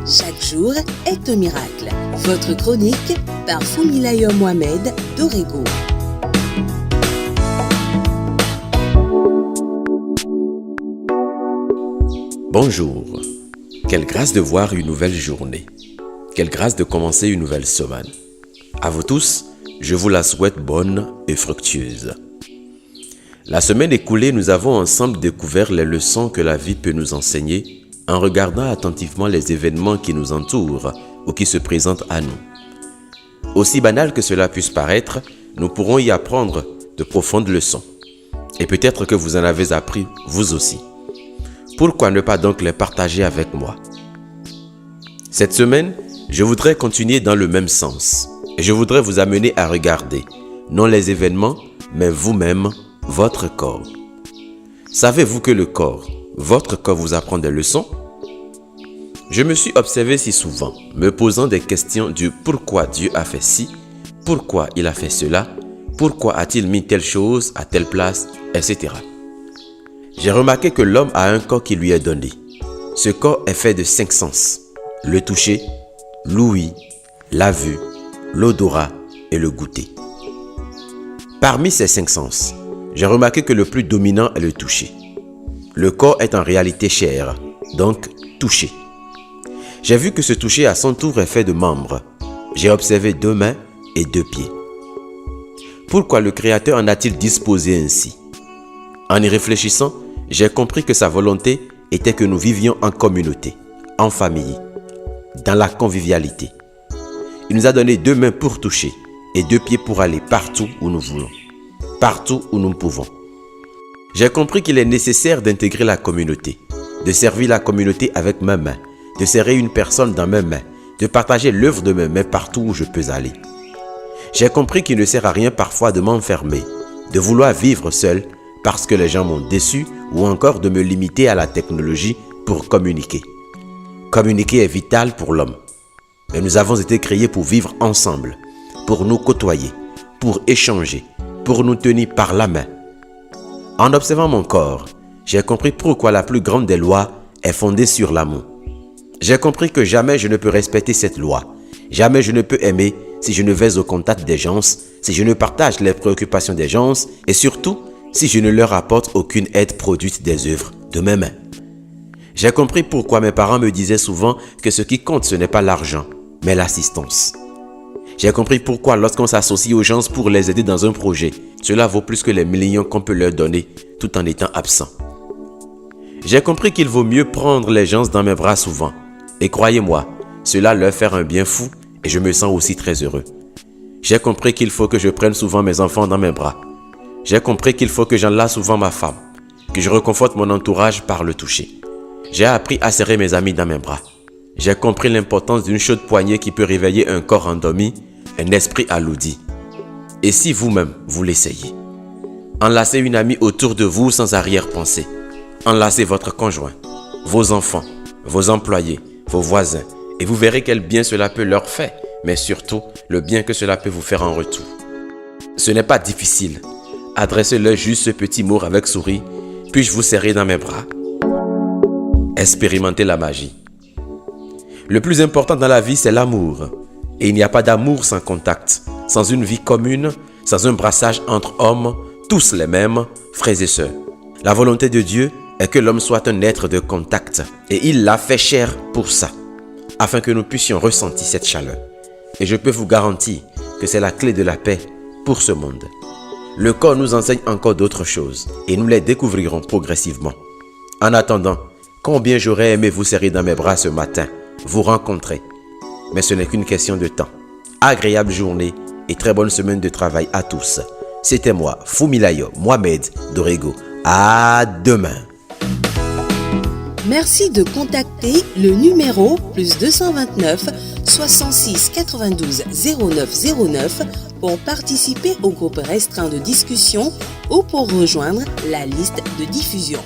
Chaque jour est un miracle. Votre chronique par Fumilayo Mohamed d'Orego. Bonjour. Quelle grâce de voir une nouvelle journée. Quelle grâce de commencer une nouvelle semaine. À vous tous, je vous la souhaite bonne et fructueuse. La semaine écoulée, nous avons ensemble découvert les leçons que la vie peut nous enseigner en regardant attentivement les événements qui nous entourent ou qui se présentent à nous. Aussi banal que cela puisse paraître, nous pourrons y apprendre de profondes leçons. Et peut-être que vous en avez appris vous aussi. Pourquoi ne pas donc les partager avec moi? Cette semaine, je voudrais continuer dans le même sens. Et je voudrais vous amener à regarder, non les événements, mais vous-même, votre corps. Savez-vous que le corps, votre corps vous apprend des leçons? Je me suis observé si souvent, me posant des questions du pourquoi Dieu a fait ci, pourquoi il a fait cela, pourquoi a-t-il mis telle chose à telle place, etc. J'ai remarqué que l'homme a un corps qui lui est donné. Ce corps est fait de 5 sens. Le toucher, l'ouïe, la vue, l'odorat et le goûter. Parmi ces 5 sens, j'ai remarqué que le plus dominant est le toucher. Le corps est en réalité chair, donc touché. J'ai vu que ce toucher à son tour est fait de membres. J'ai observé 2 mains et 2 pieds. Pourquoi le Créateur en a-t-il disposé ainsi? En y réfléchissant, j'ai compris que sa volonté était que nous vivions en communauté, en famille, dans la convivialité. Il nous a donné 2 mains pour toucher et 2 pieds pour aller partout où nous voulons, partout où nous pouvons. J'ai compris qu'il est nécessaire d'intégrer la communauté, de servir la communauté avec mes mains, de serrer une personne dans mes mains, de partager l'œuvre de mes mains partout où je peux aller. J'ai compris qu'il ne sert à rien parfois de m'enfermer, de vouloir vivre seul parce que les gens m'ont déçu ou encore de me limiter à la technologie pour communiquer. Communiquer est vital pour l'homme. Mais nous avons été créés pour vivre ensemble, pour nous côtoyer, pour échanger, pour nous tenir par la main. En observant mon corps, j'ai compris pourquoi la plus grande des lois est fondée sur l'amour. J'ai compris que jamais je ne peux respecter cette loi. Jamais je ne peux aimer si je ne vais au contact des gens, si je ne partage les préoccupations des gens et surtout si je ne leur apporte aucune aide produite des œuvres de mes mains. J'ai compris pourquoi mes parents me disaient souvent que ce qui compte ce n'est pas l'argent, mais l'assistance. J'ai compris pourquoi lorsqu'on s'associe aux gens pour les aider dans un projet, cela vaut plus que les millions qu'on peut leur donner tout en étant absent. J'ai compris qu'il vaut mieux prendre les gens dans mes bras souvent. Et croyez-moi, cela leur fait un bien fou et je me sens aussi très heureux. J'ai compris qu'il faut que je prenne souvent mes enfants dans mes bras. J'ai compris qu'il faut que j'enlace souvent ma femme, que je reconforte mon entourage par le toucher. J'ai appris à serrer mes amis dans mes bras. J'ai compris l'importance d'une chaude poignée qui peut réveiller un corps endormi, un esprit alourdi. Et si vous-même, vous l'essayez? Enlacez une amie autour de vous sans arrière-pensée. Enlacez votre conjoint, vos enfants, vos employés, vos voisins, et vous verrez quel bien cela peut leur faire, mais surtout le bien que cela peut vous faire en retour. Ce n'est pas difficile. Adressez-leur juste ce petit mot avec sourire, puis-je vous serrer dans mes bras? Expérimentez la magie. Le plus important dans la vie, c'est l'amour. Et il n'y a pas d'amour sans contact, sans une vie commune, sans un brassage entre hommes, tous les mêmes, frères et sœurs. La volonté de Dieu est que l'homme soit un être de contact. Et il l'a fait chair pour ça, afin que nous puissions ressentir cette chaleur. Et je peux vous garantir que c'est la clé de la paix pour ce monde. Le corps nous enseigne encore d'autres choses et nous les découvrirons progressivement. En attendant, combien j'aurais aimé vous serrer dans mes bras ce matin, vous rencontrer. Mais ce n'est qu'une question de temps. Agréable journée et très bonne semaine de travail à tous. C'était moi, Fumilayo Mohamed d'Orego. À demain. Merci de contacter le numéro +229 66 92 09 09 pour participer au groupe restreint de discussion ou pour rejoindre la liste de diffusion.